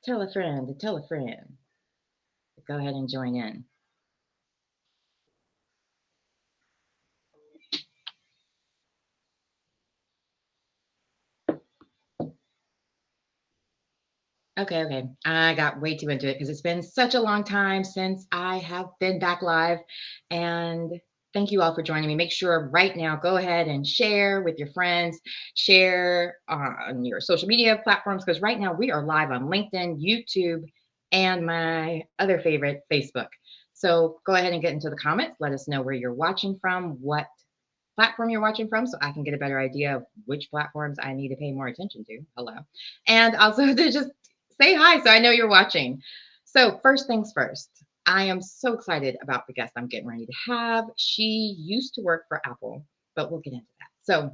Tell a friend to tell a friend. Go ahead and join in. Okay. I got way too into it because it's been such a long time since I have been back live. And thank you all for joining me. Make sure right now, go ahead and share with your friends, share on your social media platforms, because right now we are live on LinkedIn, YouTube, and my other favorite, Facebook. So go ahead and get into the comments. Let us know where you're watching from, what platform you're watching from, so I can get a better idea of which platforms I need to pay more attention to. Hello. And also to just say hi so I know you're watching. So, first things first, I am so excited about the guest I'm getting ready to have. She used to work for Apple, but we'll get into that. So,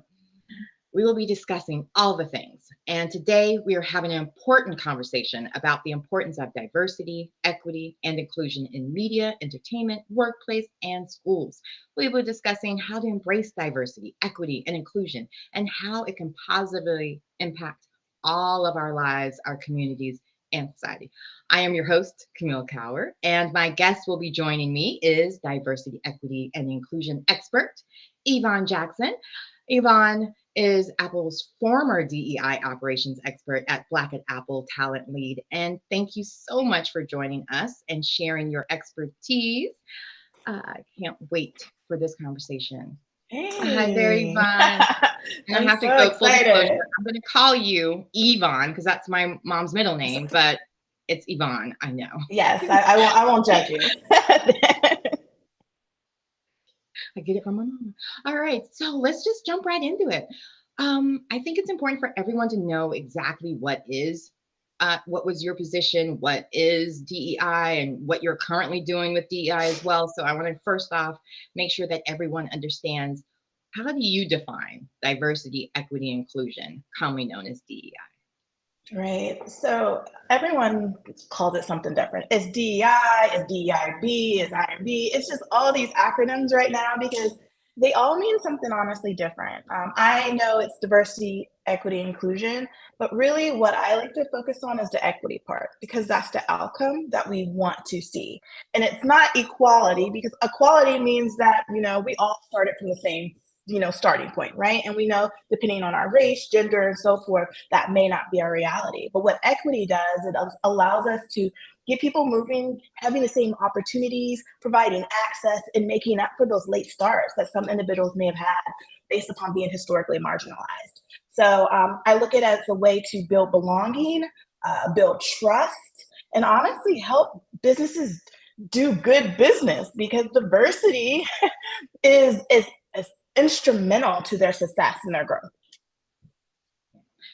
we will be discussing all the things. And today we are having an important conversation about the importance of diversity, equity, and inclusion in media, entertainment, workplace, and schools. We will be discussing how to embrace diversity, equity, and inclusion, and how it can positively impact all of our lives, our communities, and society. I am your host, Camille Cower, and my guest will be joining me is diversity, equity, and inclusion expert, Yvonne Jackson. Yvonne is Apple's former DEI operations expert at Black at Apple Talent Lead. And thank you so much for joining us and sharing your expertise. I can't wait for this conversation. Hi there, Hey, Yvonne. And I I'm have to so go full disclosure. excited. I'm going to call you Yvonne because that's my mom's middle name, but it's Yvonne. I know. Yes, I won't judge you. I get it from my mama. All right, so let's just jump right into it. I think it's important for everyone to know exactly what was your position, what is DEI, and what you're currently doing with DEI as well. So I want to first off make sure that everyone understands how do you define diversity, equity, inclusion, commonly known as DEI. Right. So everyone calls it something different. It's DEI, it's DEIB, it's IMB. It's just all these acronyms right now because they all mean something honestly different. I know it's diversity, equity, inclusion, but really what I like to focus on is the equity part because that's the outcome that we want to see. And it's not equality because equality means that, we all started from the same starting point, right? And we know depending on our race, gender, and so forth, that may not be our reality. But what equity does, it allows us to get people moving, having the same opportunities, providing access, and making up for those late starts that some individuals may have had based upon being historically marginalized. So I look at it as a way to build belonging, build trust, and honestly help businesses do good business because diversity is instrumental to their success and their growth.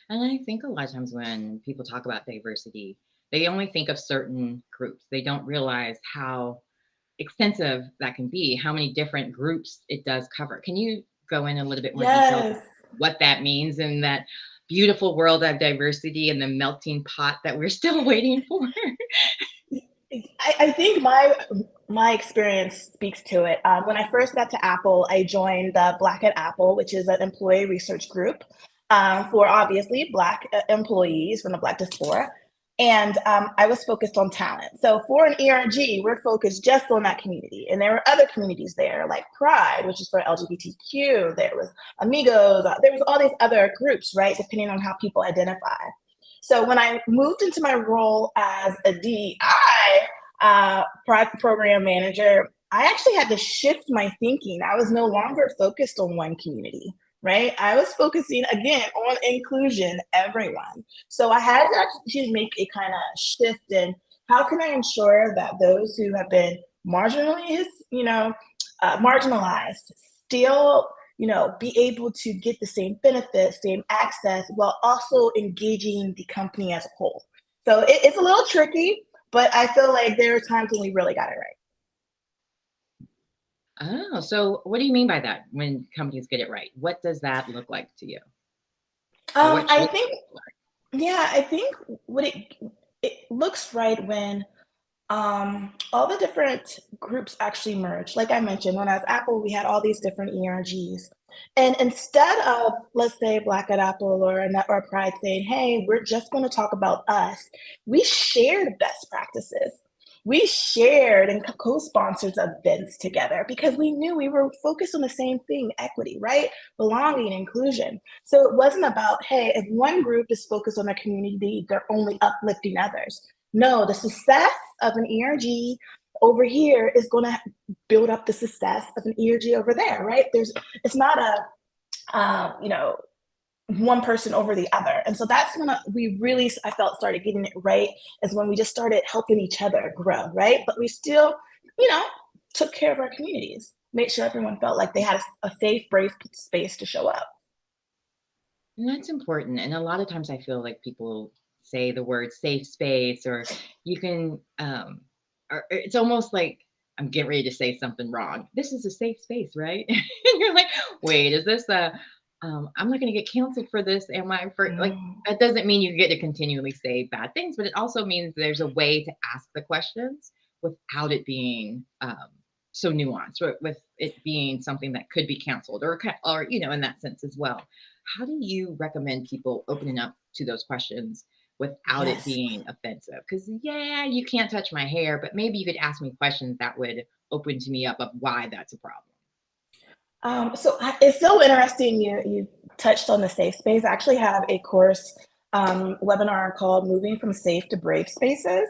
And I think a lot of times when people talk about diversity, they only think of certain groups. They don't realize how extensive that can be, how many different groups it does cover. Can you go in a little bit more detail Yes. what that means in that beautiful world of diversity and the melting pot that we're still waiting for? I think my experience speaks to it. When I first got to Apple, I joined the Black at Apple, which is an employee research group for obviously Black employees from the Black diaspora. And I was focused on talent. So for an ERG, we're focused just on that community. And there were other communities there, like Pride, which is for LGBTQ. There was Amigos. There was all these other groups, right, depending on how people identify. So when I moved into my role as a DEI program manager, I actually had to shift my thinking. I was no longer focused on one community, right? I was focusing again on inclusion, everyone. So I had to actually make a kind of shift in how can I ensure that those who have been marginalized still be able to get the same benefits, same access, while also engaging the company as a whole. So it's a little tricky, but I feel like there are times when we really got it right. Oh, so what do you mean by that when companies get it right? What does that look like to you? Or what I should think, it look yeah, I think what it looks right when all the different groups actually merge. Like I mentioned, when I was Apple, we had all these different ERGs. And instead of, let's say, Black at Apple or Pride saying, hey, we're just going to talk about us, we shared best practices. We shared and co-sponsored events together because we knew we were focused on the same thing, equity, right? Belonging, inclusion. So it wasn't about, hey, if one group is focused on their community, they're only uplifting others. No, the success of an ERG over here is going to build up the success of an ERG over there, right? It's not one person over the other. And so that's when we really, I felt, started getting it right, is when we just started helping each other grow, right? But we still, took care of our communities, made sure everyone felt like they had a safe, brave space to show up. And that's important. And a lot of times I feel like people say the word safe space, or you can, or it's almost like I'm getting ready to say something wrong. This is a safe space, right? And you're like, wait, is this I'm not going to get canceled for this. Am I for like, that doesn't mean you get to continually say bad things, but it also means there's a way to ask the questions without it being so nuanced, with it being something that could be canceled or in that sense as well. How do you recommend people opening up to those questions without it Yes. being offensive? Because you can't touch my hair, but maybe you could ask me questions that would open to me up of why that's a problem. It's so interesting you touched on the safe space. I actually have a course webinar called Moving from Safe to Brave Spaces.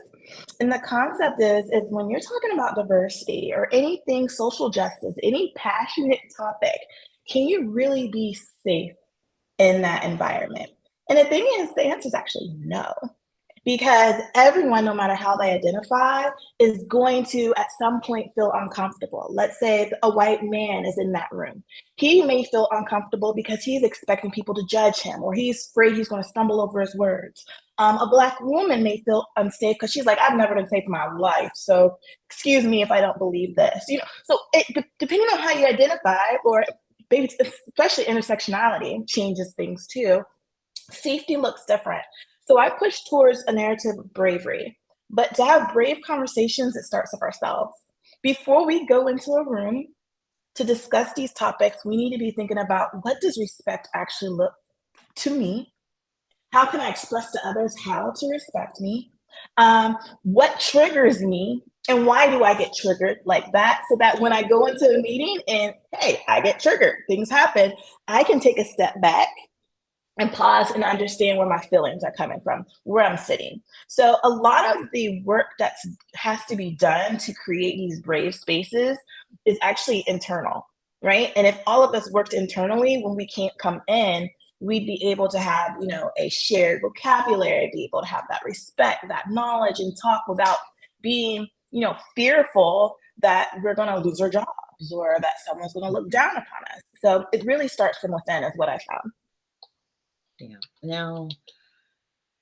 And the concept is when you're talking about diversity or anything social justice, any passionate topic, can you really be safe in that environment? And the thing is, the answer is actually no. Because everyone, no matter how they identify, is going to at some point feel uncomfortable. Let's say if a white man is in that room. He may feel uncomfortable because he's expecting people to judge him, or he's afraid he's going to stumble over his words. A Black woman may feel unsafe because she's like, I've never been safe in my life, so excuse me if I don't believe this. So depending on how you identify, or maybe especially intersectionality changes things too. Safety looks different. So I push towards a narrative of bravery, but to have brave conversations, it starts with ourselves. Before we go into a room to discuss these topics, we need to be thinking about, what does respect actually look to me? How can I express to others how to respect me? What triggers me? And why do I get triggered like that? So that when I go into a meeting and, hey, I get triggered, things happen, I can take a step back and pause and understand where my feelings are coming from, where I'm sitting. So a lot of the work that has to be done to create these brave spaces is actually internal, right? And if all of us worked internally, when we can't come in, we'd be able to have, a shared vocabulary, be able to have that respect, that knowledge, and talk without being, fearful that we're going to lose our jobs or that someone's going to look down upon us. So it really starts from within, is what I found. Yeah. Now,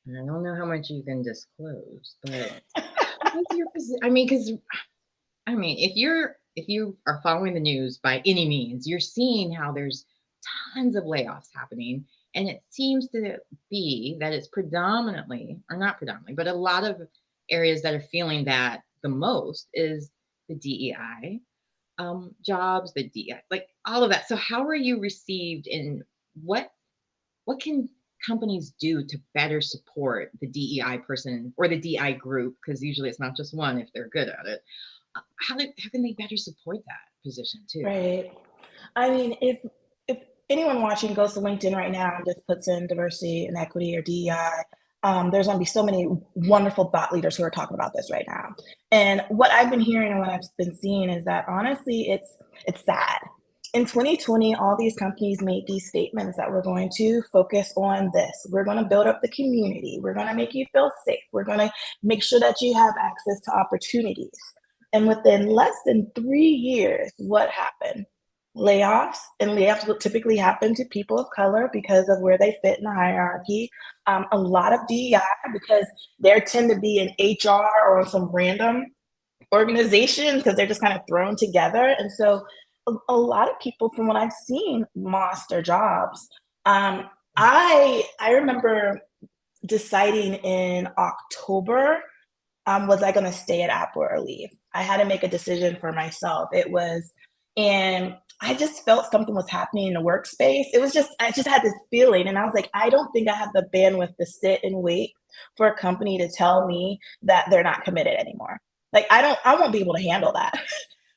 I don't know how much you can disclose, but what's your position? If you are following the news by any means, you're seeing how there's tons of layoffs happening, and it seems to be that it's predominantly, or not predominantly, but a lot of areas that are feeling that the most is the DEI jobs, the DEI, like all of that. So how are you received, and what can companies do to better support the DEI person or the DEI group? Because usually it's not just one if they're good at it. How can they better support that position too? Right. I mean, if anyone watching goes to LinkedIn right now and just puts in diversity and equity or DEI, there's going to be so many wonderful thought leaders who are talking about this right now. And what I've been hearing and what I've been seeing is that honestly, it's sad. In 2020, all these companies made these statements that we're going to focus on this. We're going to build up the community. We're going to make you feel safe. We're going to make sure that you have access to opportunities. And within less than 3 years, what happened? Layoffs, and layoffs will typically happen to people of color because of where they fit in the hierarchy. A lot of DEI, because they tend to be in HR or some random organization because they're just kind of thrown together. And so a lot of people, from what I've seen, lost their jobs. I remember deciding in October, was I going to stay at Apple or leave? I had to make a decision for myself. And I just felt something was happening in the workspace. I just had this feeling. And I was like, I don't think I have the bandwidth to sit and wait for a company to tell me that they're not committed anymore. Like, I won't be able to handle that.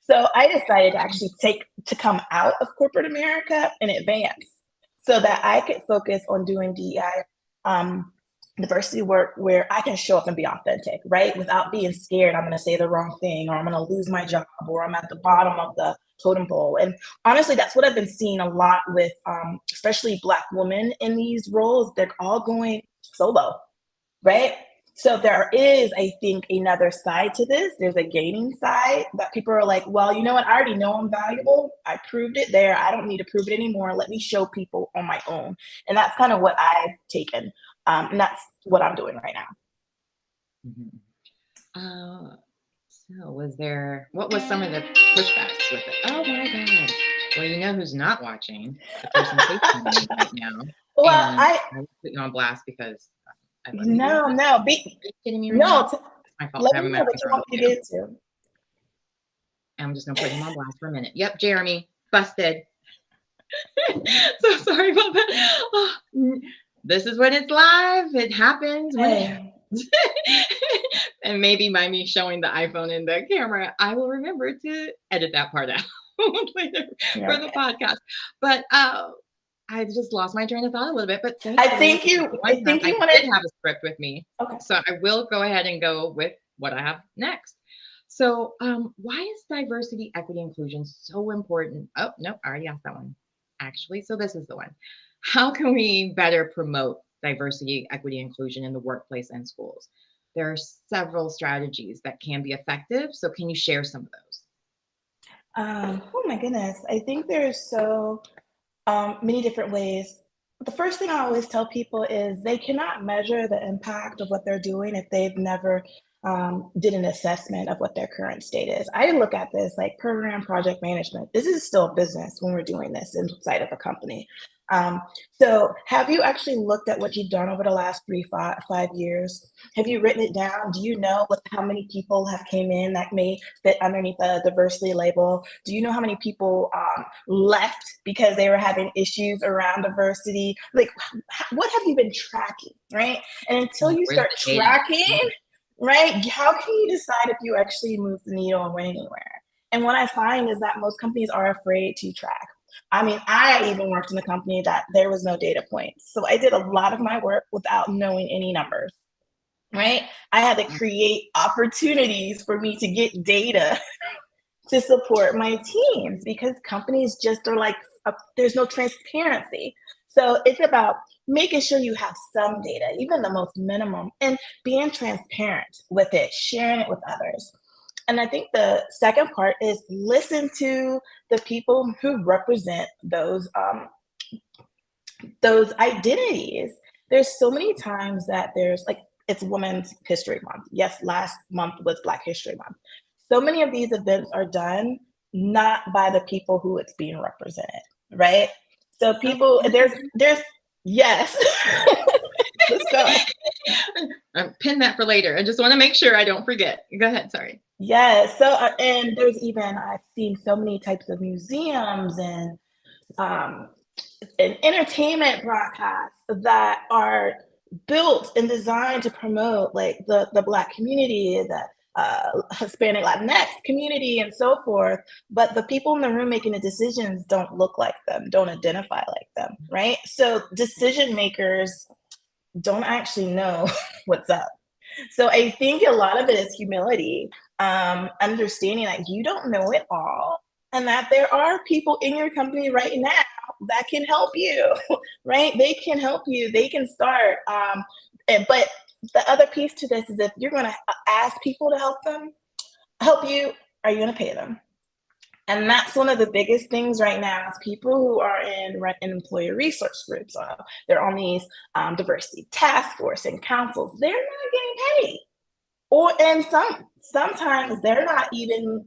So I decided to actually come out of corporate America in advance so that I could focus on doing DEI diversity work where I can show up and be authentic, right? Without being scared, I'm going to say the wrong thing, or I'm going to lose my job, or I'm at the bottom of the totem pole. And honestly, that's what I've been seeing a lot with, especially Black women in these roles. They're all going solo, right? So there is, I think, another side to this. There's a gaining side that people are like, well, you know what? I already know I'm valuable. I proved it there. I don't need to prove it anymore. Let me show people on my own. And that's kind of what I've taken. And that's what I'm doing right now. Mm-hmm. So what was some of the pushbacks with it? Oh my God. Well, you know who's not watching the presentation right now. Well, and I will put you on blast because I love you. No. Are you kidding me right now? It's my fault. Let me know what you want me to get to. I'm just gonna put him on blast for a minute. Yep, Jeremy, busted. So sorry about that. Oh, this is when it's live. It happens when it happens. And maybe by me showing the iPhone in the camera, I will remember to edit that part out later for the podcast. But I just lost my train of thought a little bit. But I think you did have a script with me. Okay. So I will go ahead and go with what I have next. So why is diversity, equity, inclusion so important? Oh, no, I already asked that one. Actually, so this is the one. How can we better promote diversity, equity, inclusion in the workplace and schools? There are several strategies that can be effective. So can you share some of those? Oh my goodness. I think there's so many different ways. The first thing I always tell people is they cannot measure the impact of what they're doing if they've never did an assessment of what their current state is. I look at this like program project management. This is still business when we're doing this inside of a company. So have you actually looked at what you've done over the last 5 years? Have you written it down? Do you know how many people have came in that may fit underneath the diversity label? Do you know how many people left because they were having issues around diversity? Like, what have you been tracking, right? And until you start tracking, right, how can you decide if you actually move the needle and went anywhere? And what I find is that most companies are afraid to track. I mean, I even worked in a company that there was no data points. So I did a lot of my work without knowing any numbers, right? I had to create opportunities for me to get data to support my teams because companies just are like, there's no transparency. So it's about making sure you have some data, even the most minimum, and being transparent with it, sharing it with others. And I think the second part is listen to the people who represent those identities. There's so many times that there's like, it's Women's History Month. Yes, last month was Black History Month. So many of these events are done not by the people who it's being represented, right? So people, there's yes. Let's go. Pin that for later. I just want to make sure I don't forget. Go ahead. Sorry. Yeah. So, and there's even, I've seen so many types of museums and entertainment broadcasts that are built and designed to promote like the Black community, the Hispanic Latinx community and so forth, but the people in the room making the decisions don't look like them, don't identify like them, right? So decision makers don't actually know what's up. So I think a lot of it is humility, understanding that you don't know it all and that there are people in your company right now that can help you, right? They can help you, they can start. But the other piece to this is if you're going to ask people to help you, are you going to pay them? And that's one of the biggest things right now is people who are in employee resource groups, they're on these diversity task force and councils, they're not getting paid. And sometimes they're not even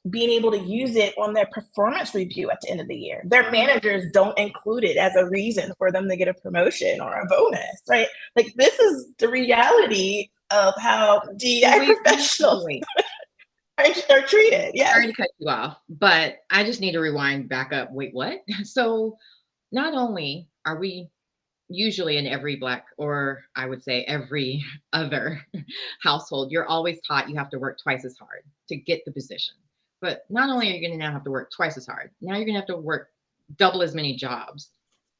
being able to use it on their performance review at the end of the year. Their managers don't include it as a reason for them to get a promotion or a bonus, right? Like this is the reality of how DEI professionals. Are treated. Yes. Sorry to cut you off, but I just need to rewind back up. Wait, what? So not only are we usually in every Black, or I would say every other household, you're always taught you have to work twice as hard to get the position. But not only are you going to now have to work twice as hard, now you're going to have to work double as many jobs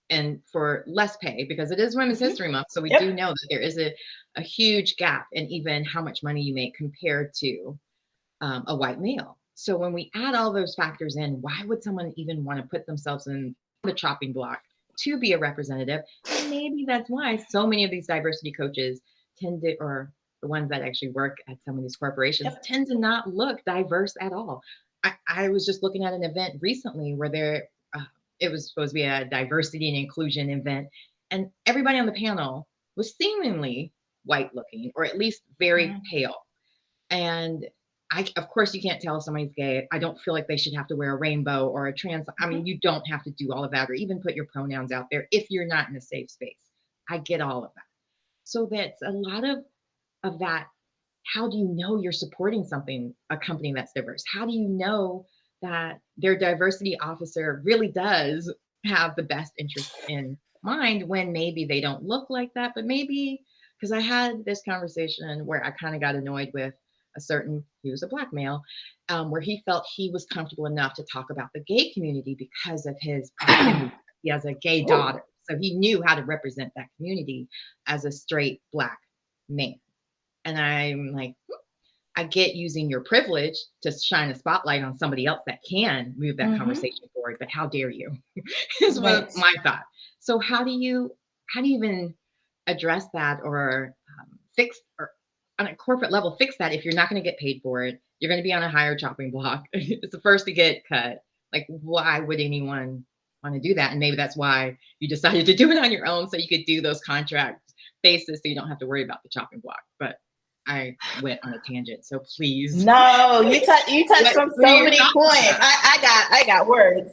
and for less pay, because it is Women's History Month. So we do know that there is a huge gap in even how much money you make compared to a white male. So when we add all those factors in, why would someone even want to put themselves in the chopping block to be a representative? And maybe that's why so many of these diversity coaches tend to, or the ones that actually work at some of these corporations, tend to not look diverse at all. I was just looking at an event recently where it was supposed to be a diversity and inclusion event, and everybody on the panel was seemingly white looking, or at least very pale. And of course, you can't tell if somebody's gay. I don't feel like they should have to wear a rainbow or a trans. I mean, you don't have to do all of that, or even put your pronouns out there if you're not in a safe space. I get all of that. So that's a lot of that. How do you know you're supporting a company that's diverse? How do you know that their diversity officer really does have the best interest in mind when maybe they don't look like that? But maybe, because I had this conversation where I kind of got annoyed with he was a Black male, where he felt he was comfortable enough to talk about the gay community because of his proximity. He has a gay daughter, so he knew how to represent that community as a straight Black man. And I'm like, I get using your privilege to shine a spotlight on somebody else that can move that conversation forward, but how dare you? Is what my thought. So how do you even address that, or fix, or on a corporate level, fix that if you're not going to get paid for it? You're going to be on a higher chopping block. It's the first to get cut. Like, why would anyone want to do that? And maybe that's why you decided to do it on your own, so you could do those contract basis, so you don't have to worry about the chopping block. But I went on a tangent, so please. No, you touched on so many points. I got words.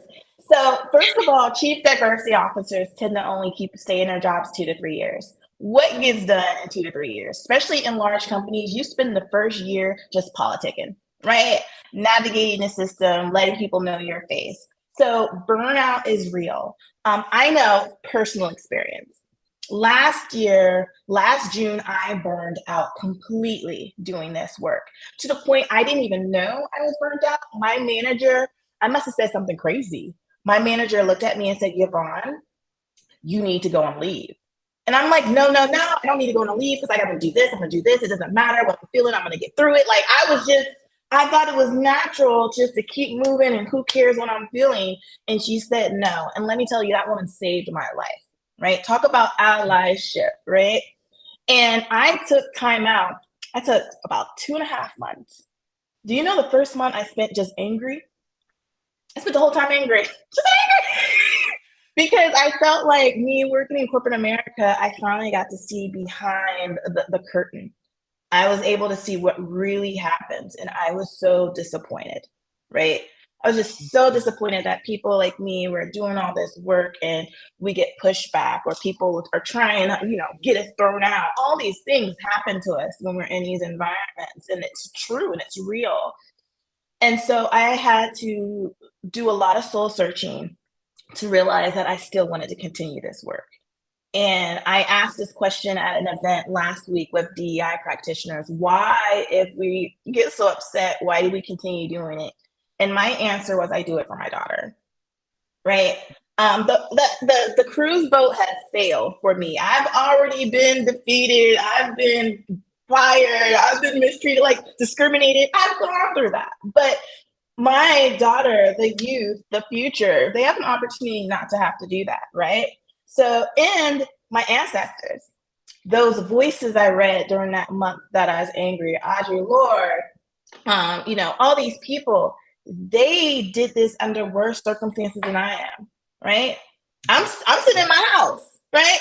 So first of all, chief diversity officers tend to only stay in their jobs 2 to 3 years. What gets done in 2 to 3 years? Especially in large companies, you spend the first year just politicking, right? Navigating the system, letting people know your face. So burnout is real. I know personal experience. Last June, I burned out completely doing this work, to the point I didn't even know I was burned out. My manager, I must have said something crazy. My manager looked at me and said, Yvonne, you need to go on leave. And I'm like, no, I don't need to go on leave because I got to do this. I'm going to do this. It doesn't matter what I'm feeling. I'm going to get through it. Like, I thought it was natural just to keep moving, and who cares what I'm feeling. And she said no. And let me tell you, that woman saved my life. Right? Talk about allyship, right? And I took time out. I took about 2.5 months. Do you know the first month I spent just angry? I spent the whole time angry, just angry. Because I felt like, me working in corporate America, I finally got to see behind the curtain. I was able to see what really happens, and I was so disappointed, right? I was just so disappointed that people like me were doing all this work and we get pushback, or people are trying to, get us thrown out. All these things happen to us when we're in these environments, and it's true and it's real. And so I had to do a lot of soul searching to realize that I still wanted to continue this work. And I asked this question at an event last week with DEI practitioners: why, if we get so upset, why do we continue doing it? And my answer was, I do it for my daughter, right? The cruise boat has sailed for me. I've already been defeated. I've been fired. I've been mistreated, like discriminated. I've gone through that. But my daughter, the youth, the future, they have an opportunity not to have to do that, right? So, and my ancestors, those voices I read during that month that I was angry, Audre Lorde, all these people, they did this under worse circumstances than I am, right? I'm sitting in my house, right?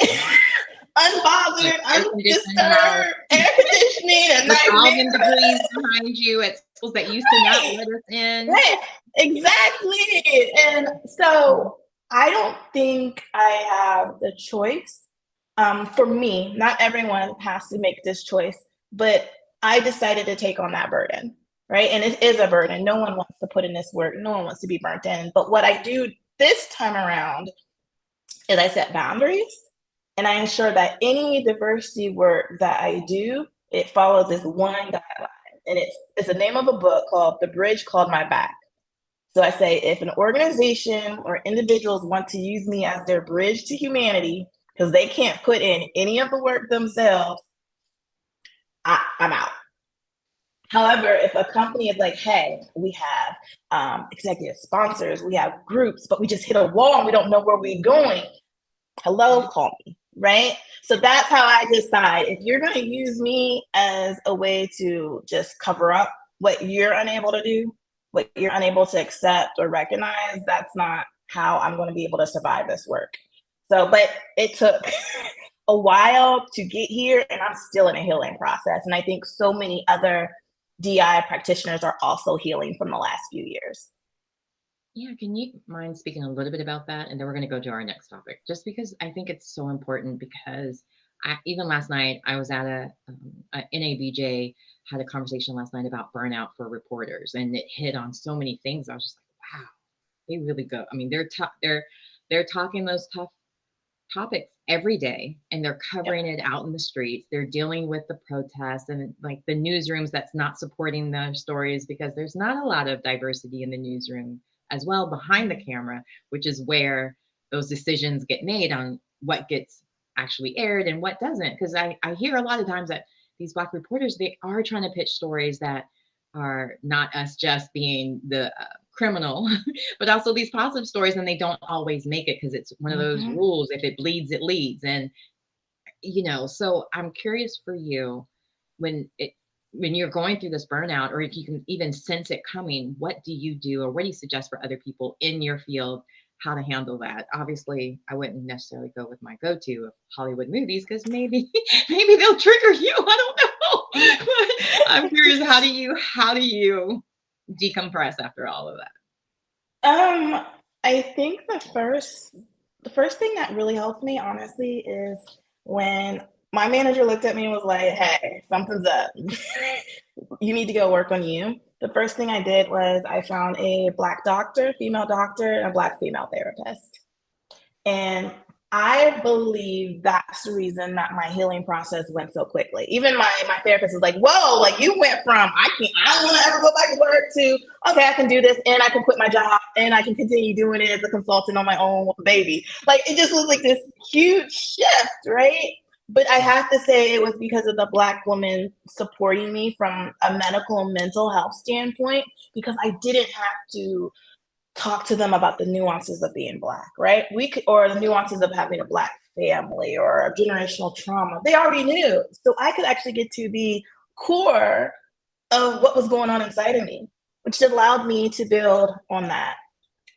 Unbothered, undisturbed, air conditioning, and nice degrees behind you at schools that used to not let us in. Right, exactly. And so I don't think I have the choice. For me, not everyone has to make this choice, but I decided to take on that burden. right? And it is a burden. No one wants to put in this work. No one wants to be burnt in. But what I do this time around is I set boundaries and I ensure that any diversity work that I do, it follows this one guideline. And it's the name of a book called The Bridge Called My Back. So I say, if an organization or individuals want to use me as their bridge to humanity, because they can't put in any of the work themselves, I'm out. However, if a company is like, hey, we have executive sponsors, we have groups, but we just hit a wall and we don't know where we're going, hello, call me, right? So that's how I decide. If you're going to use me as a way to just cover up what you're unable to do, what you're unable to accept or recognize, that's not how I'm going to be able to survive this work. So, but it took a while to get here, and I'm still in a healing process. And I think so many other DI practitioners are also healing from the last few years. Yeah, can you mind speaking a little bit about that? And then we're going to go to our next topic, just because I think it's so important. Because even last night, I was at a NABJ, had a conversation last night about burnout for reporters, and it hit on so many things. I was just like, wow, they really go. I mean, they're talking those tough topics every day, and they're covering it out in the streets. They're dealing with the protests and like the newsrooms that's not supporting their stories, because there's not a lot of diversity in the newsroom as well behind the camera, which is where those decisions get made on what gets actually aired and what doesn't. Because I hear a lot of times that these Black reporters, they are trying to pitch stories that are not us just being the criminal, but also these positive stories, and they don't always make it because it's one of those rules: if it bleeds, it leads. And so I'm curious for you, when you're going through this burnout, or if you can even sense it coming, what do you do, or what do you suggest for other people in your field how to handle that? Obviously, I wouldn't necessarily go with my go-to of Hollywood movies, because maybe maybe they'll trigger you. I don't know. But I'm curious, how do you decompress after all of that? I think the first thing that really helped me, honestly, is when my manager looked at me and was like, "Hey, something's up. You need to go work on you." The first thing I did was I found a Black doctor, female doctor, and a Black female therapist. And I believe that's the reason that my healing process went so quickly. Even my therapist was like, "Whoa, like you went from I don't want to ever go back to work to okay, I can do this and I can quit my job and I can continue doing it as a consultant on my own with a baby." Like it just was like this huge shift, right? But I have to say it was because of the Black woman supporting me from a medical and mental health standpoint, because I didn't have to talk to them about the nuances of being Black, right? Or the nuances of having a Black family or a generational trauma. They already knew. So I could actually get to the core of what was going on inside of me, which allowed me to build on that.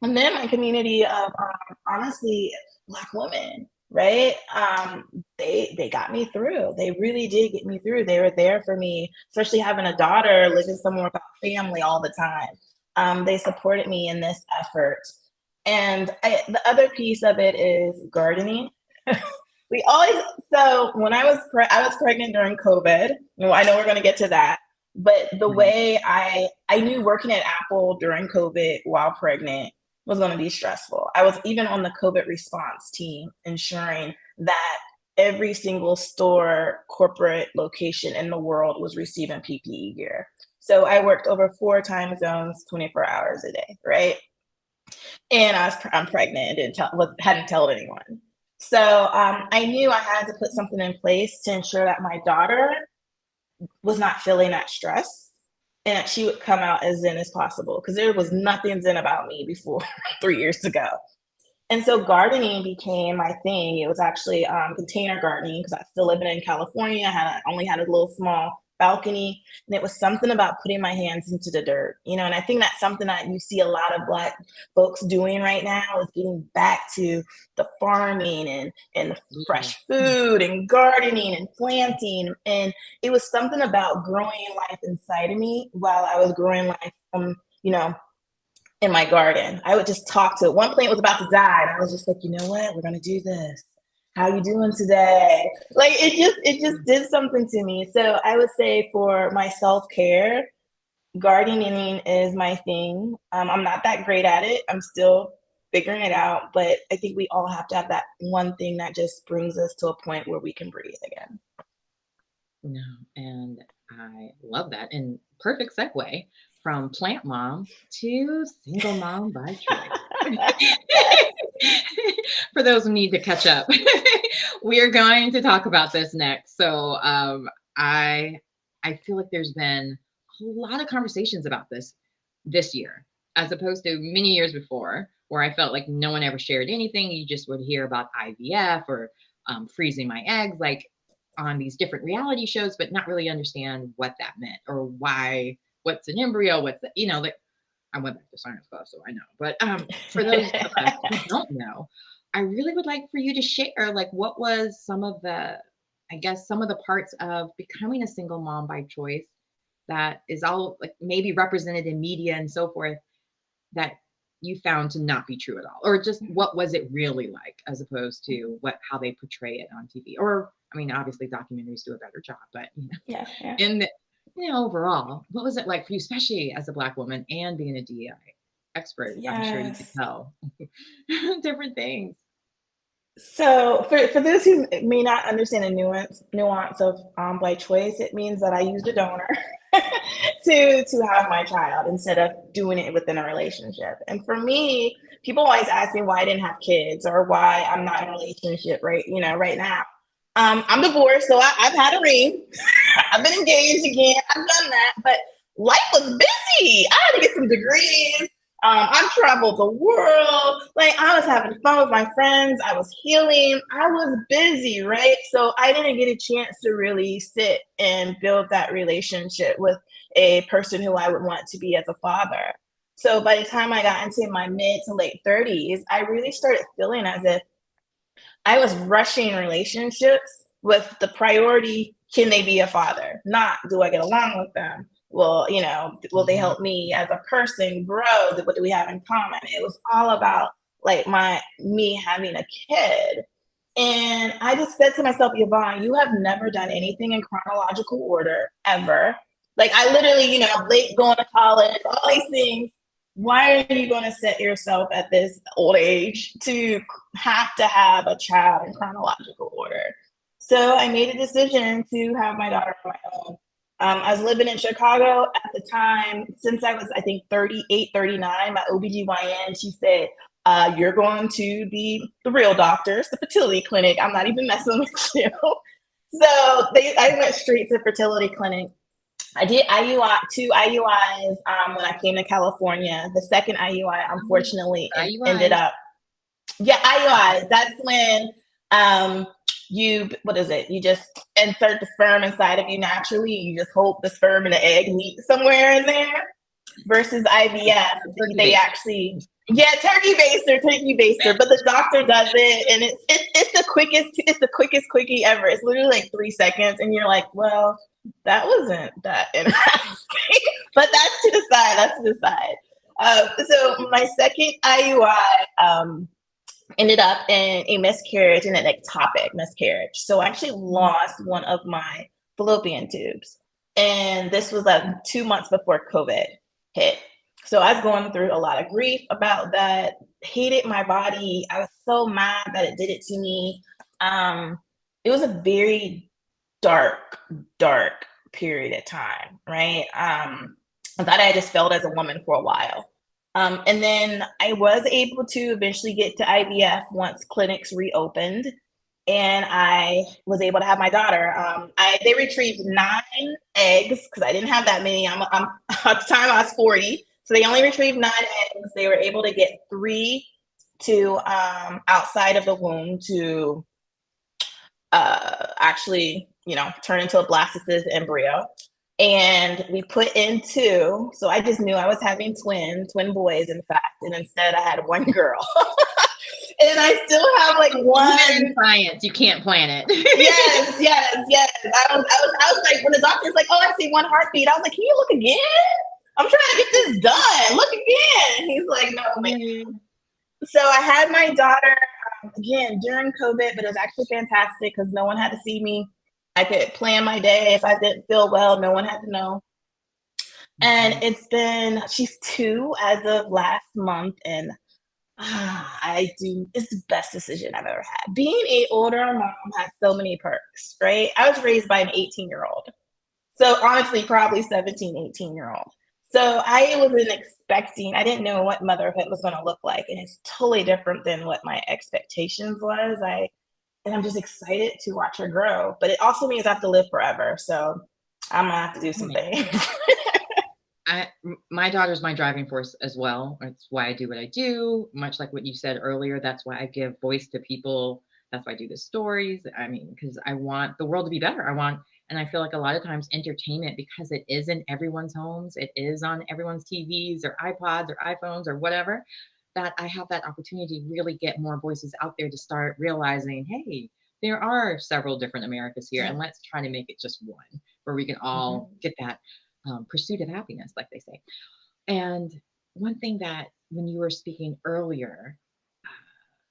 And then my community of honestly Black women, right? They got me through. They really did get me through. They were there for me, especially having a daughter living somewhere without family all the time. They supported me in this effort. And the other piece of it is gardening. We always so when I was pregnant during COVID. I know we're going to get to that, but the way I knew working at Apple during COVID while pregnant was going to be stressful. I was even on the COVID response team, ensuring that every single store, corporate location in the world was receiving PPE gear. So I worked over 4 time zones, 24 hours a day, right? And I'm pregnant and hadn't told anyone. So I knew I had to put something in place to ensure that my daughter was not feeling that stress and that she would come out as zen as possible, because there was nothing zen about me before 3 years ago. And so gardening became my thing. It was actually container gardening, because I was still living in California. I only had a little small balcony, and it was something about putting my hands into the dirt, and I think that's something that you see a lot of Black folks doing right now, is getting back to the farming and fresh food and gardening and planting. And it was something about growing life inside of me while I was growing life in my garden. I would just talk to it. One plant was about to die, and I was just like, you know what? We're gonna do this. How you doing today? Like it just did something to me. So I would say for my self-care, Gardening is my thing. I'm not that great at it. I'm still figuring it out, but I think we all have to have that one thing that just brings us to a point where we can breathe again. No, and I love that. And perfect segue from plant mom to single mom by choice. Yes. For those who need to catch up, we are going to talk about this next. So I I feel like there's been a lot of conversations about this year, as opposed to many years before, where I felt like no one ever shared anything. You just would hear about IVF or freezing my eggs, like on these different reality shows, but not really understand what that meant or why. What's an embryo? What's the, like I went back to science class, so I know. But for those of us who don't know, I really would like for you to share, like, what was some of the, I guess, some of the parts of becoming a single mom by choice that is all like maybe represented in media and so forth that you found to not be true at all, or just what was it really like as opposed to how they portray it on TV? Or I mean, obviously documentaries do a better job, but Yeah, yeah. in the overall, what was it like for you, especially as a Black woman and being a DEI expert? I'm sure you could Yes. tell different things. So for those who may not understand the nuance of by choice, it means that I used a donor to have my child instead of doing it within a relationship. And for me, people always ask me why I didn't have kids or why I'm not in a relationship right now. I'm divorced, so I've had a ring. I've been engaged again. I've done that, but life was busy. I had to get some degrees. I've traveled the world. Like I was having fun with my friends. I was healing. I was busy, right? So I didn't get a chance to really sit and build that relationship with a person who I would want to be as a father. So by the time I got into my mid to late 30s, I really started feeling as if I was rushing relationships with the priority, can they be a father? Not do I get along with them? Well, will they Mhm. help me as a person grow? What do we have in common? It was all about like me having a kid. And I just said to myself, Yvonne, you have never done anything in chronological order ever. Like I literally, late going to college, all these things. Why are you going to set yourself at this old age to have to have a child in chronological order? So I made a decision to have my daughter on my own. I was living in Chicago at the time, since I was, I think, 38, 39, my OBGYN, she said, you're going to the real doctors, the fertility clinic. I'm not even messing with you. So I went straight to fertility clinic. I did two IUIs when I came to California. The second IUI, unfortunately, ended IUIs. up, yeah, IUIs. That's when what is it? You just insert the sperm inside of you naturally. You just hope the sperm and the egg meet somewhere in there. Versus IVF, they actually, yeah, turkey baster. But the doctor does it, and it's the quickest quickie ever. It's literally like 3 seconds, and you're like, well, that wasn't that interesting. But that's to the side. That's to the side. So my second IUI ended up in a miscarriage and an ectopic miscarriage. So I actually lost one of my fallopian tubes, and this was like 2 months before COVID hit. So I was going through a lot of grief about that, hated my body. I was so mad that it did it to me. It was a very dark, dark period of time, right? I thought I just felt as a woman for a while. And then I was able to eventually get to IVF once clinics reopened, and I was able to have my daughter. They retrieved 9 eggs because I didn't have that many. I'm at the time I was 40, so they only retrieved 9 eggs. They were able to get 3 to outside of the womb to actually, turn into a blastocyst embryo. And we put in 2. So I just knew I was having twin boys, in fact. And instead I had one girl. And I still have like one. Even in science, you can't plan it. Yes. I was like, when the doctor's like, oh, I see one heartbeat. I was like, can you look again? I'm trying to get this done. Look again. He's like, no, man. So I had my daughter again during COVID, but it was actually fantastic because no one had to see me. I could plan my day. If I didn't feel well, no one had to know. And she's 2 as of last month, and it's the best decision I've ever had. Being a older mom has so many perks, right? I was raised by an 18-year-old. So honestly, probably 17, 18-year-old. So I wasn't expecting, I didn't know what motherhood was going to look like. And it's totally different than what my expectations was. And I'm just excited to watch her grow. But it also means I have to live forever. So I'm going to have to do some things. My daughter's my driving force as well. That's why I do what I do. Much like what you said earlier, that's why I give voice to people. That's why I do the stories. I mean, because I want the world to be better. And I feel like a lot of times entertainment, because it is in everyone's homes, it is on everyone's TVs or iPods or iPhones or whatever, that I have that opportunity to really get more voices out there to start realizing, hey, there are several different Americas here, and let's try to make it just one where we can all get that pursuit of happiness, like they say. And one thing that when you were speaking earlier,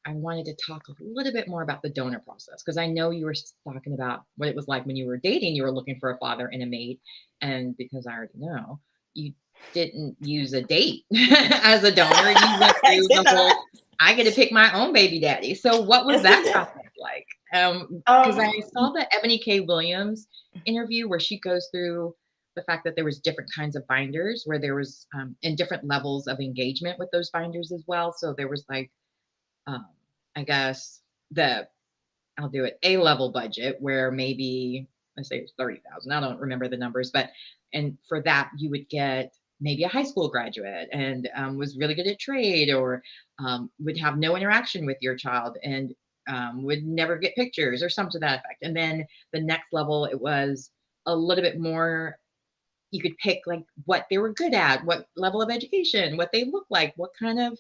I wanted to talk a little bit more about the donor process, because I know you were talking about what it was like when you were dating, you were looking for a father and a mate. And because I already know, you didn't use a date as a donor. You went through the whole, I get to pick my own baby daddy. So what was that process like? Because I saw the Ebony K. Williams interview where she goes through the fact that there was different kinds of binders, where there was and different levels of engagement with those binders as well. So there was like, I guess I'll do it A-level budget, where maybe let's say it's 30,000. I don't remember the numbers, and for that you would get maybe a high school graduate and was really good at trade, or would have no interaction with your child and would never get pictures or something to that effect. And then the next level, it was a little bit more. You could pick like what they were good at, what level of education, what they look like, what kind of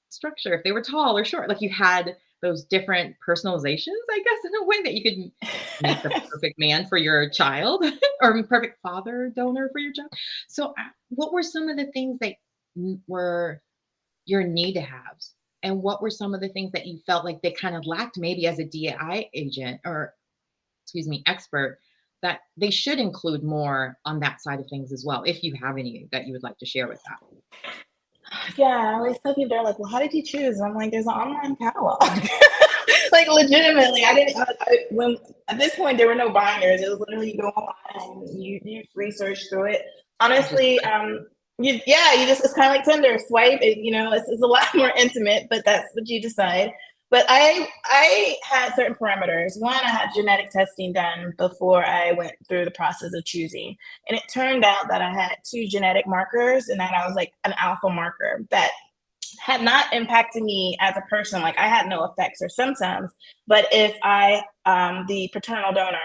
structure, if they were tall or short. Like you had those different personalizations, I guess, in a way that you could make the perfect man for your child or perfect father donor for your child. So what were some of the things that were your need to haves? And what were some of the things that you felt like they kind of lacked maybe as a DEI agent, or excuse me, expert, that they should include more on that side of things as well, if you have any that you would like to share with that? Yeah, I always tell people, they're like, well, how did you choose? And I'm like, there's an online catalog. Like, legitimately, when at this point, there were no binders. It was literally, you go online and you research through it. Honestly, you just, it's kind of like Tinder, swipe it, it's a lot more intimate, but that's what you decide. But I had certain parameters. One, I had genetic testing done before I went through the process of choosing. And it turned out that I had 2 genetic markers, and that I was like an alpha marker that had not impacted me as a person. Like, I had no effects or symptoms. But if the paternal donor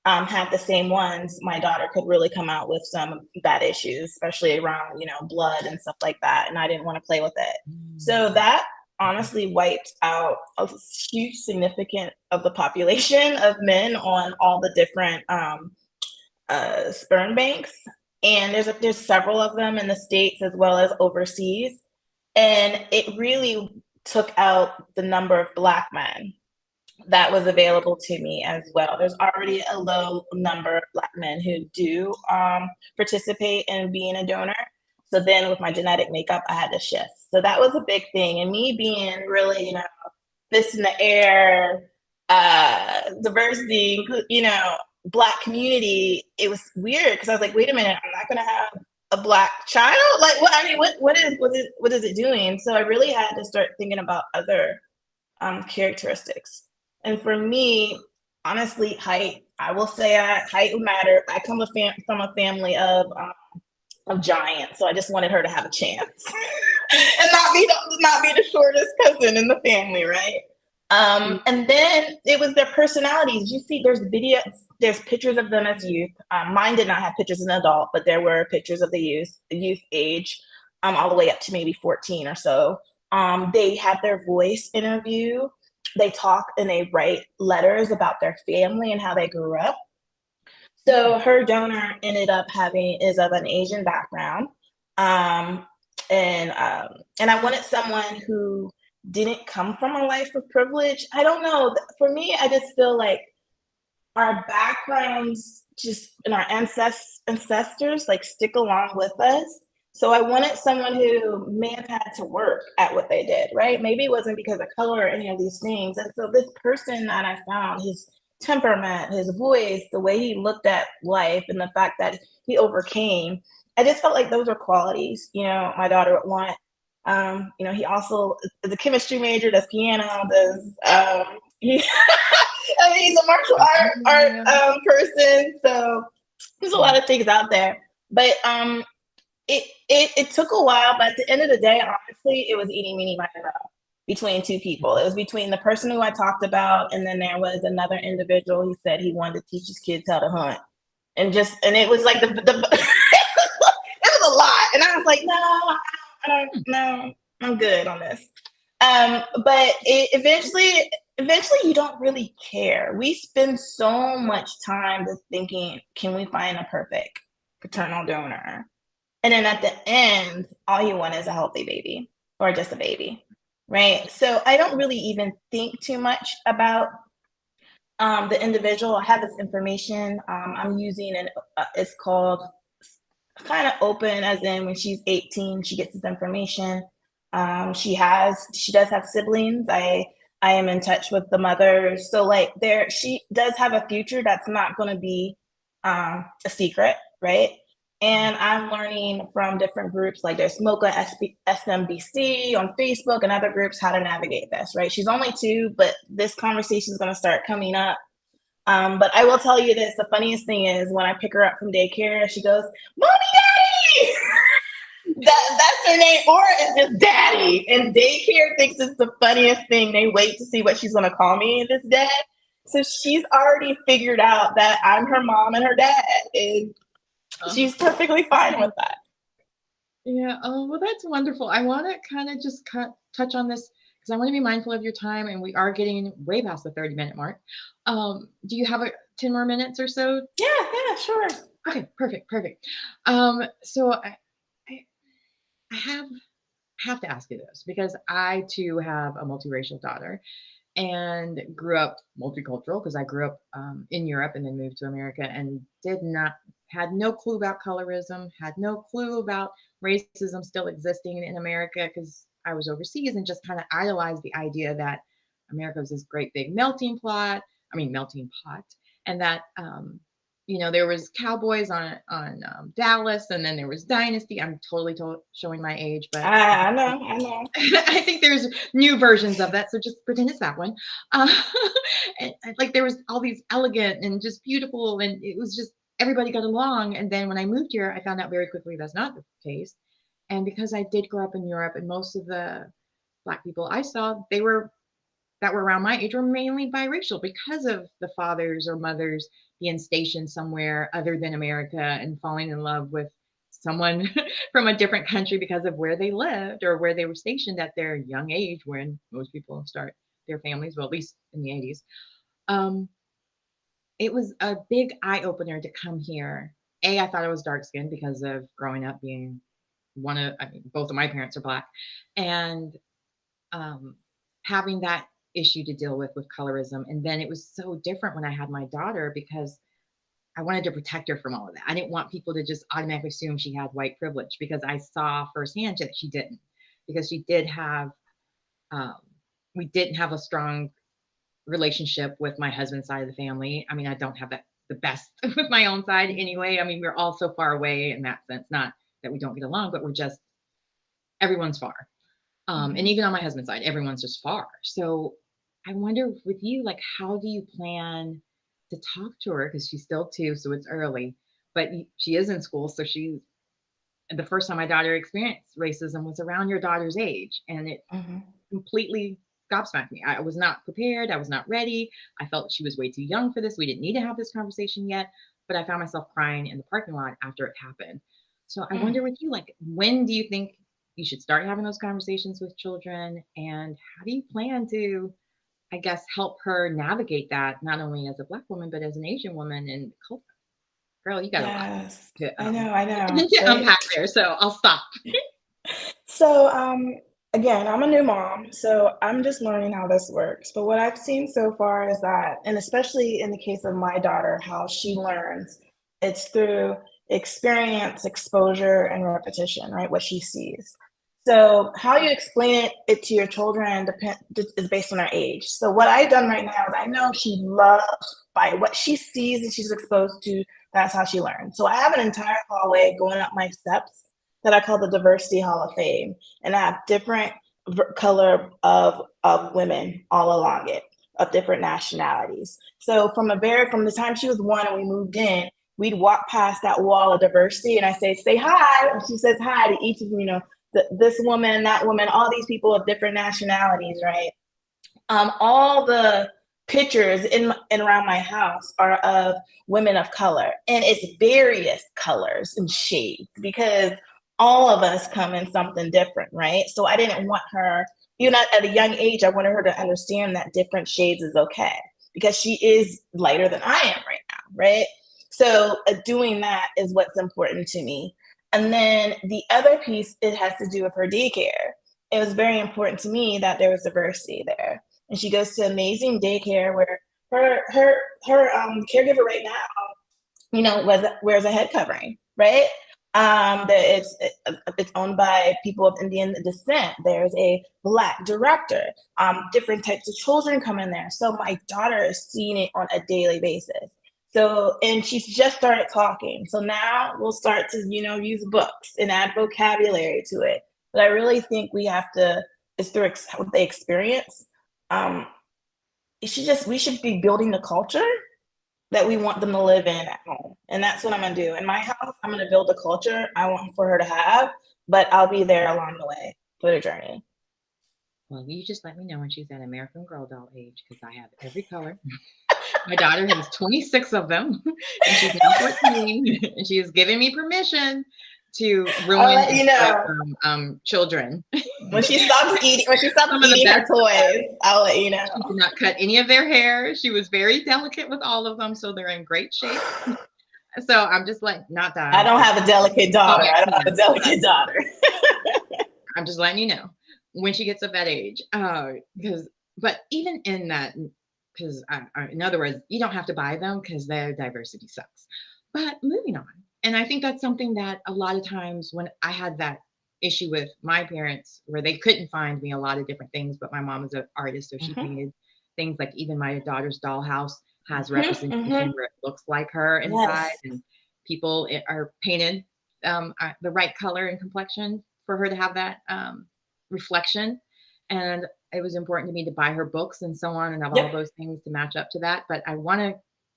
had the same ones, my daughter could really come out with some bad issues, especially around, blood and stuff like that. And I didn't want to play with it. So that honestly wiped out a huge significant of the population of men on all the different sperm banks. And there's several of them in the States as well as overseas. And it really took out the number of Black men that was available to me as well. There's already a low number of Black men who do participate in being a donor. So then with my genetic makeup, I had to shift. So that was a big thing. And me being really, this in the air, diversity, Black community, it was weird because I was like, wait a minute, I'm not going to have a Black child? Like, what is it doing? So I really had to start thinking about other characteristics. And for me, honestly, height, I will say height would matter. I come from a family of giants, so I just wanted her to have a chance and not be the shortest cousin in the family, right? And then it was their personalities. You see, there's pictures of them as youth. Mine did not have pictures as an adult, but there were pictures of the youth age, all the way up to maybe 14 or so. They have their voice interview. They talk and they write letters about their family and how they grew up. So her donor ended up is of an Asian background. And I wanted someone who didn't come from a life of privilege. I don't know. For me, I just feel like our backgrounds just and our ancestors like stick along with us. So I wanted someone who may have had to work at what they did, right? Maybe it wasn't because of color or any of these things. And so this person that I found, his temperament, his voice, the way he looked at life, and the fact that he overcame, I just felt like those are qualities, my daughter would want. He also is a chemistry major, does piano, does he I mean, he's a martial art person, so there's a lot of things out there. But it took a while, but at the end of the day, honestly, it was eating me by the between two people. It was between the person who I talked about, and then there was another individual. He said he wanted to teach his kids how to hunt, and it was like the it was a lot, and I was like, no, I don't, no, I'm good on this. But eventually you don't really care. We spend so much time just thinking, can we find a perfect paternal donor? And then at the end, all you want is a healthy baby or just a baby, right? So I don't really even think too much about the individual. I have this information I'm using, and it's called kind of open, as in when she's 18, she gets this information. She does have siblings. I am in touch with the mother. So like she does have a future that's not going to be a secret, right? And I'm learning from different groups, like there's Mocha SMBC on Facebook and other groups, how to navigate this, right? She's only 2, but this conversation is going to start coming up. But I will tell you this, the funniest thing is when I pick her up from daycare, she goes, "Mommy, Daddy!" That's her name, or it's just Daddy. And daycare thinks it's the funniest thing. They wait to see what she's going to call me this dad. So she's already figured out that I'm her mom and her dad. And she's perfectly fine with that. Yeah. Oh, well, that's wonderful. I want to kind of just touch on this because I want to be mindful of your time, and we are getting way past the 30-minute mark. Do you have 10 more minutes or so? Yeah, sure. Okay, perfect. So I have to ask you this because I too have a multiracial daughter and grew up multicultural because I grew up in Europe and then moved to America and had no clue about colorism, had no clue about racism still existing in America because I was overseas and just kind of idolized the idea that America was this great big melting pot, and that there was Cowboys on Dallas, and then there was Dynasty. I'm totally showing my age, but I know. I think there's new versions of that, so just pretend it's that one. And, like there was all these elegant and just beautiful, and it was just everybody got along. And then when I moved here, I found out very quickly that's not the case. And because I did grow up in Europe, and most of the Black people I saw, that were around my age were mainly biracial because of the fathers or mothers being stationed somewhere other than America and falling in love with someone from a different country because of where they lived or where they were stationed at their young age when most people start their families, well, at least in the 80s. It was a big eye opener to come here. I thought I was dark skinned because of growing up being both of my parents are Black. And having that issue to deal with colorism. And then it was so different when I had my daughter because I wanted to protect her from all of that. I didn't want people to just automatically assume she had white privilege because I saw firsthand that she didn't, because she did have, we didn't have a strong relationship with my husband's side of the family. I mean, I don't have the best with my own side anyway. I mean, we're all so far away in that sense, not that we don't get along, but everyone's far. And even on my husband's side, everyone's just far. So I wonder with you, like, how do you plan to talk to her? Because she's still 2, so it's early, but she is in school. So the first time my daughter experienced racism was around your daughter's age. And it completely gobsmacked me. I was not prepared. I was not ready. I felt she was way too young for this. We didn't need to have this conversation yet. But I found myself crying in the parking lot after it happened. So I wonder with you, like, when do you think you should start having those conversations with children? And how do you plan to, I guess, help her navigate that, not only as a Black woman, but as an Asian woman and culture? Girl, you got a lot to, I know. to unpack there. So I'll stop. So Again, I'm a new mom, so I'm just learning how this works. But what I've seen so far is that, and especially in the case of my daughter, how she learns, it's through experience, exposure, and repetition, right? What she sees. So how you explain it to your children is based on their age. So what I've done right now is I know she loves by what she sees and she's exposed to, that's how she learns. So I have an entire hallway going up my steps that I call the Diversity Hall of Fame, and I have different color of women all along it, of different nationalities. So from the time she was 1 and we moved in, we'd walk past that wall of diversity, and I say hi, and she says hi to each of this woman, that woman, all these people of different nationalities, right? All the pictures in and around my house are of women of color, and it's various colors and shades because all of us come in something different, right? So I didn't want her, even at a young age, I wanted her to understand that different shades is okay because she is lighter than I am right now, right? So doing that is what's important to me. And then the other piece, it has to do with her daycare. It was very important to me that there was diversity there, and she goes to amazing daycare where her caregiver right now, wears a head covering, right? It's owned by people of Indian descent. There's a Black director. Different types of children come in there. So my daughter is seeing it on a daily basis. So, and she's just started talking. So now we'll start to, use books and add vocabulary to it. But I really think it's through the experience. Um, we should be building the culture that we want them to live in at home. And that's what I'm gonna do. In my house, I'm gonna build the culture I want for her to have, but I'll be there along the way for the journey. Well, you just let me know when she's at American Girl doll age, because I have every color. My daughter has 26 of them, and she's now 14, and she has given me permission to I'll ruin let and you spoil know children. when she stops Some of the eating her best. toys. I'll let you know. She did not cut any of their hair. She was very delicate with all of them, so they're in great shape. So I'm just like, not that. I don't have a delicate daughter. I don't have a delicate daughter. I'm just letting you know when she gets of that age. But even in that, because in other words, you don't have to buy them because their diversity sucks. But moving on, and I think that's something that a lot of times when I had that issue with my parents, where they couldn't find me a lot of different things, but my mom is an artist, so she painted things like even my daughter's dollhouse has representation where it looks like her inside, and people are painted the right color and complexion for her to have that reflection. And it was important to me to buy her books and so on and have all those things to match up to that. But I want to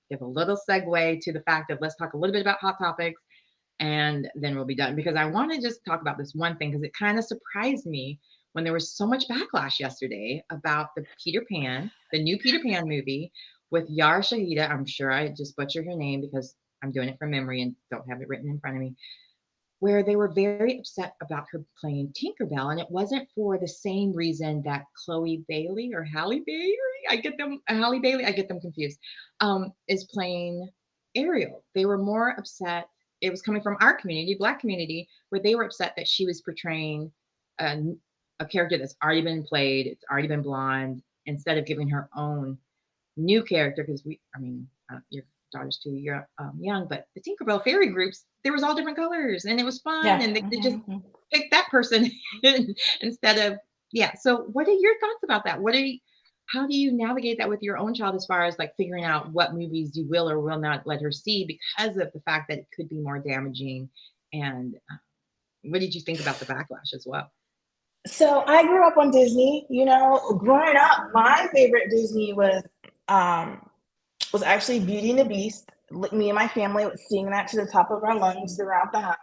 give a little segue to the fact of let's talk a little bit about hot topics, and then we'll be done, because I want to just talk about this one thing because it kind of surprised me when there was so much backlash yesterday about the new Peter Pan movie with Yara Shahida. I'm sure I just butchered her name because I'm doing it from memory and don't have it written in front of me, where they were very upset about her playing Tinkerbell. And it wasn't for the same reason that Chloe Bailey or Halle Bailey, Halle Bailey, I get them confused, is playing Ariel. They were more upset. It was coming from our community, Black community, where they were upset that she was portraying a character that's already been played, it's already been blonde, instead of giving her own new character. Because your daughter's too young, but the Tinkerbell fairy groups, there was all different colors and it was fun, and they just picked that person instead of So what are your thoughts about that? How do you navigate that with your own child as far as like figuring out what movies you will or will not let her see because of the fact that it could be more damaging? And what did you think about the backlash as well? So I grew up on Disney. Growing up, my favorite Disney was actually Beauty and the Beast. Me and my family was singing that to the top of our lungs throughout the house,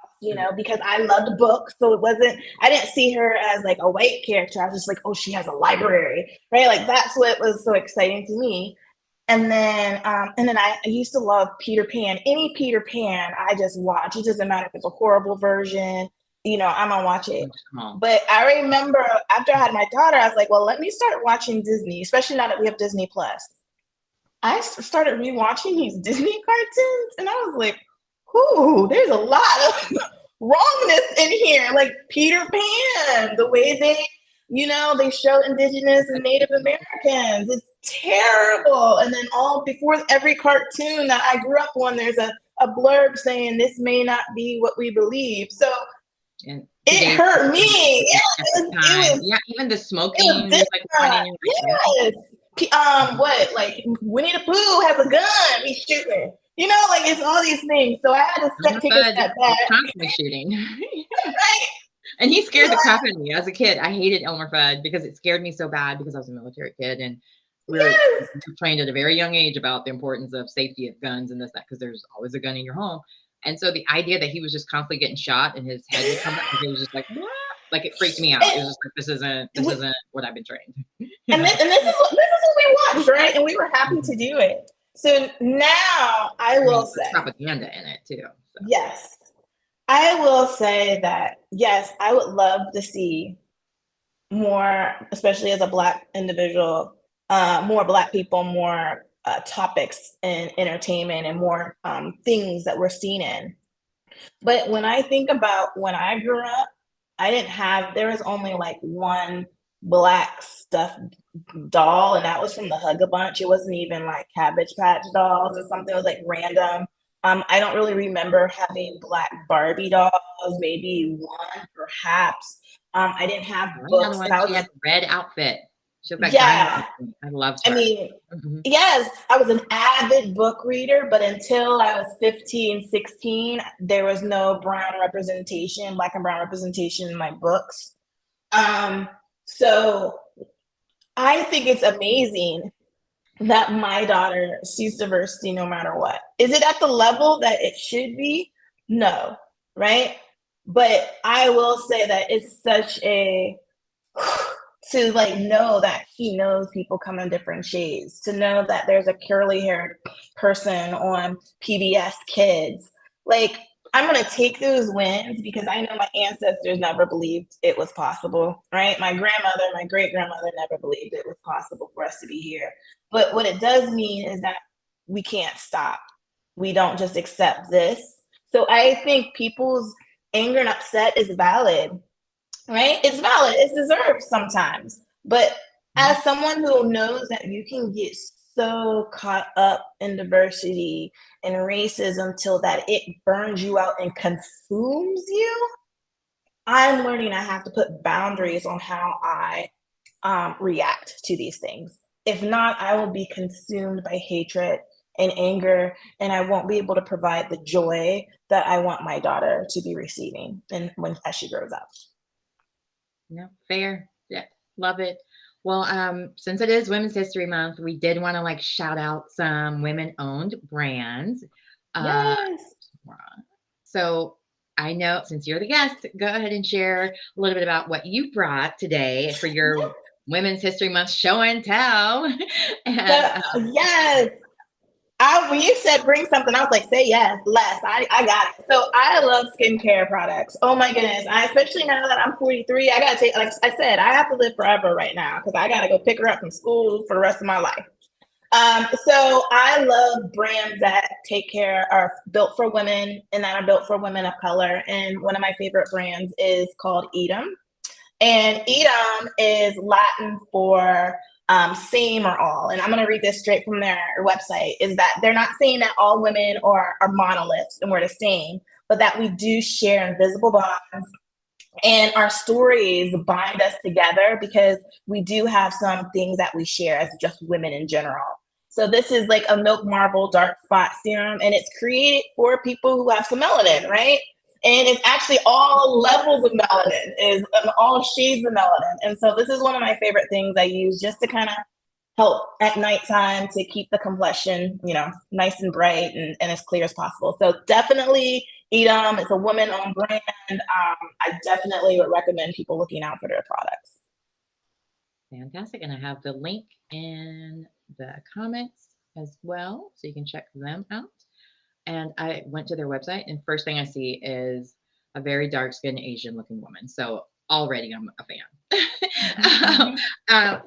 because I loved books. So I didn't see her as like a white character. I was just like, oh, she has a library, right? Like that's what was so exciting to me. And then I used to love Peter Pan. Any Peter Pan, I just watch. It doesn't matter if it's a horrible version, I'm gonna watch it. But I remember after I had my daughter, I was like, well, let me start watching Disney, especially now that we have Disney Plus. I started rewatching these Disney cartoons, and I was like, ooh, there's a lot of wrongness in here. Like Peter Pan, the way They show Indigenous and Native Americans. It's terrible. And then before every cartoon that I grew up on, there's a blurb saying this may not be what we believe. So And it hurt me. Yeah, even the smoking. There's like one in your What? Like Winnie the Pooh has a gun. He's shooting. It's all these things. So I had to take a step back. Constantly shooting. Right? And he scared the crap out of me as a kid. I hated Elmer Fudd because it scared me so bad because I was a military kid, and we were trained at a very young age about the importance of safety of guns and this, that, because there's always a gun in your home. And so the idea that he was just constantly getting shot and his head would come back, it was just like, what? Like it freaked me out. It was just like, this isn't what I've been trained. And this is what we watched, right? And we were happy to do it. So now I will say propaganda in it too. So. Yes. I will say that, yes, I would love to see more, especially as a Black individual, more Black people, more topics in entertainment and more things that we're seen in. But when I think about when I grew up, there was only like one Black stuffed doll, and that was from the Hug-a-Bunch. It wasn't even like Cabbage Patch dolls or something. It was like random. I don't really remember having Black Barbie dolls, maybe one perhaps. I didn't have books. She had a red outfit. She looked like I loved her. I mean, yes, I was an avid book reader, but until I was 15, 16, there was no Black and brown representation in my books. So I think it's amazing that my daughter sees diversity no matter what. Is it at the level that it should be? No, right? But I will say that it's such to know that he knows people come in different shades, to know that there's a curly haired person on PBS Kids. I'm going to take those wins because I know my ancestors never believed it was possible, right? My grandmother, my great-grandmother never believed it was possible for us to be here. But what it does mean is that we can't stop. We don't just accept this. So I think people's anger and upset is valid, right? It's valid. It's deserved sometimes. But as someone who knows that you can get so caught up in diversity and racism till that it burns you out and consumes you, I'm learning I have to put boundaries on how I react to these things. If not, I will be consumed by hatred and anger, and I won't be able to provide the joy that I want my daughter to be receiving as she grows up. No, fair. Yeah, love it. Well, since it is Women's History Month, we did want to shout out some women-owned brands. Yes. So I know since you're the guest, go ahead and share a little bit about what you brought today for your Women's History Month show and tell. Yes. When you said bring something, I was like, say yes, less. I got it. So I love skincare products. Oh my goodness. Especially now that I'm 43, I got to take, like I said, I have to live forever right now because I got to go pick her up from school for the rest of my life. So I love brands that are built for women and that are built for women of color. And one of my favorite brands is called Edom. And Edom is Latin for same or all. And I'm going to read this straight from their website, is that they're not saying that all women are monoliths and we're the same, but that we do share invisible bonds and our stories bind us together because we do have some things that we share as just women in general. So this is like a Milk Marble Dark Spot Serum, and it's created for people who have some melanin, right? And it's actually all levels of melanin, all shades of melanin. And so this is one of my favorite things I use just to kind of help at nighttime to keep the complexion, nice and bright and as clear as possible. So definitely Edom. It's a woman-owned brand. I definitely would recommend people looking out for their products. Fantastic. And I have the link in the comments as well, so you can check them out. And I went to their website, and first thing I see is a very dark-skinned Asian-looking woman. So already I'm a fan.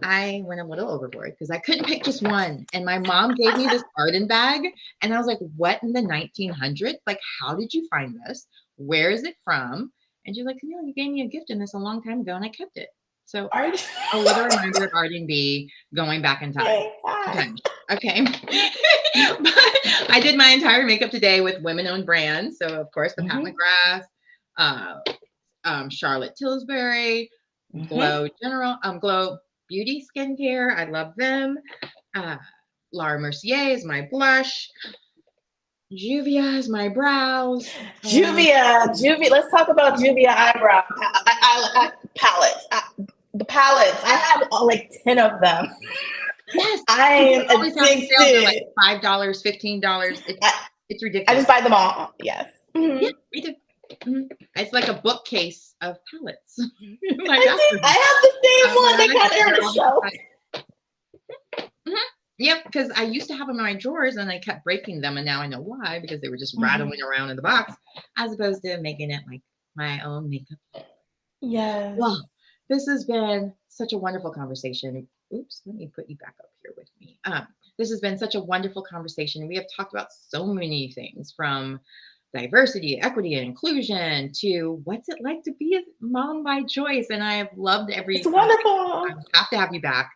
I went a little overboard because I couldn't pick just one. And my mom gave me this garden bag, and I was like, what in the 1900s? How did you find this? Where is it from? And she's like, Camille, you gave me a gift in this a long time ago, and I kept it. So Are you? a little reminder of R&B going back in time. Okay. But I did my entire makeup today with women-owned brands. So of course the Pat McGrath, Charlotte Tilbury, Glow Glow Beauty Skincare. I love them. Laura Mercier is my blush. Juvia is my brows. Juvia. Let's talk about Juvia eyebrow palettes. The palettes. I have like 10 of them. Yes, I am always having sales are like addicted. $5, $15. It's ridiculous. I just buy them all. Yes. Yeah, we do. It's like a bookcase of palettes. I have the same one. They got there on the shelf. Yep, because I used to have them in my drawers and I kept breaking them, and now I know why, because they were just rattling around in the box, as opposed to making it like my own makeup. Yes. Well, this has been such a wonderful conversation. Oops, let me put you back up here with me. This has been such a wonderful conversation. We have talked about so many things, from diversity, equity, and inclusion to what's it like to be a mom by choice. And I have loved every. It's wonderful. I have to have you back.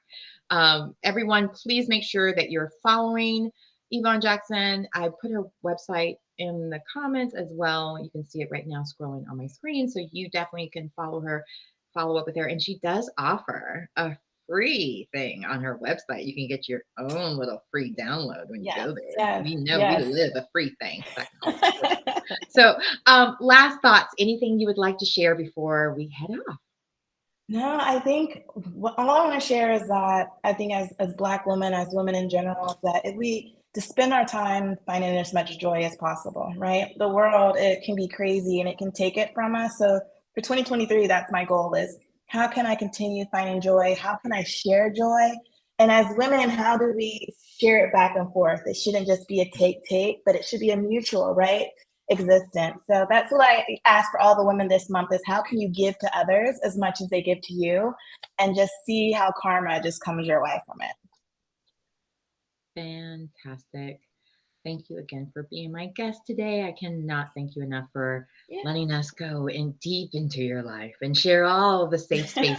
Everyone, please make sure that you're following Yvonne Jackson. I put her website in the comments as well. You can see it right now scrolling on my screen. So you definitely can follow her, follow up with her. And she does offer a free thing on her website. You can get your own little free download when you go there. We know we live a free thing. So last thoughts, anything you would like to share before we head off? No, I think all I want to share is that I think as Black women, as women in general, that if we to spend our time finding as much joy as possible, right? The world, it can be crazy and it can take it from us. So for 2023, that's my goal, is how can I continue finding joy? How can I share joy? And as women, how do we share it back and forth? It shouldn't just be a take, but it should be a mutual, right? Existence. So that's what I ask for all the women this month, is how can you give to others as much as they give to you, and just see how karma just comes your way from it. Fantastic. Thank you again for being my guest today. I cannot thank you enough for letting us go in deep into your life and share all the safe spaces.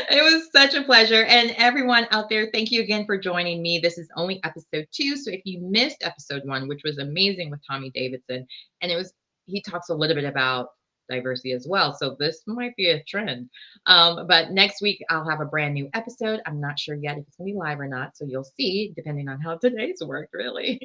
It was such a pleasure. And everyone out there, thank you again for joining me. This is only episode 2. So if you missed episode 1, which was amazing with Tommy Davidson, and he talks a little bit about diversity as well. So this might be a trend. But next week I'll have a brand new episode. I'm not sure yet if it's gonna be live or not. So you'll see, depending on how today's worked, really.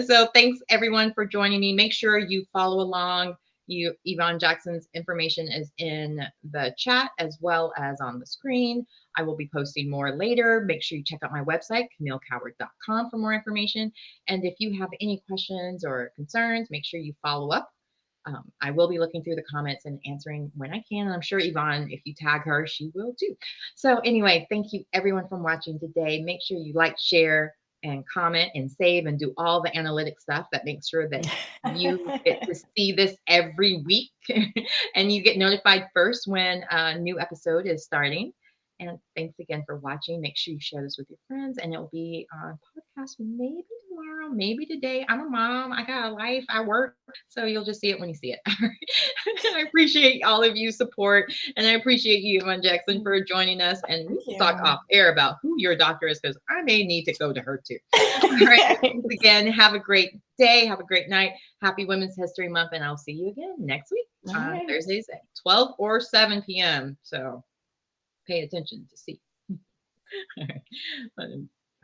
So thanks everyone for joining me. Make sure you follow along. Yvonne Jackson's information is in the chat as well as on the screen. I will be posting more later. Make sure you check out my website, CamilleCoward.com, for more information. And if you have any questions or concerns, make sure you follow up. I will be looking through the comments and answering when I can. And I'm sure Yvonne, if you tag her, she will too. So anyway, thank you everyone for watching today. Make sure you like, share, and comment and save and do all the analytic stuff that makes sure that you get to see this every week and you get notified first when a new episode is starting. And thanks again for watching. Make sure you share this with your friends, and it'll be on podcast maybe tomorrow, maybe today. I'm a mom. I got a life. I work. So you'll just see it when you see it. I appreciate all of you support, and I appreciate you, Yvonne Jackson, for joining us. And we'll talk off air about who your doctor is, because I may need to go to her too. All right. Thanks again. Have a great day. Have a great night. Happy Women's History Month. And I'll see you again next week on Thursdays at 12 or 7 p.m. So pay attention to see.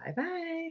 Bye-bye.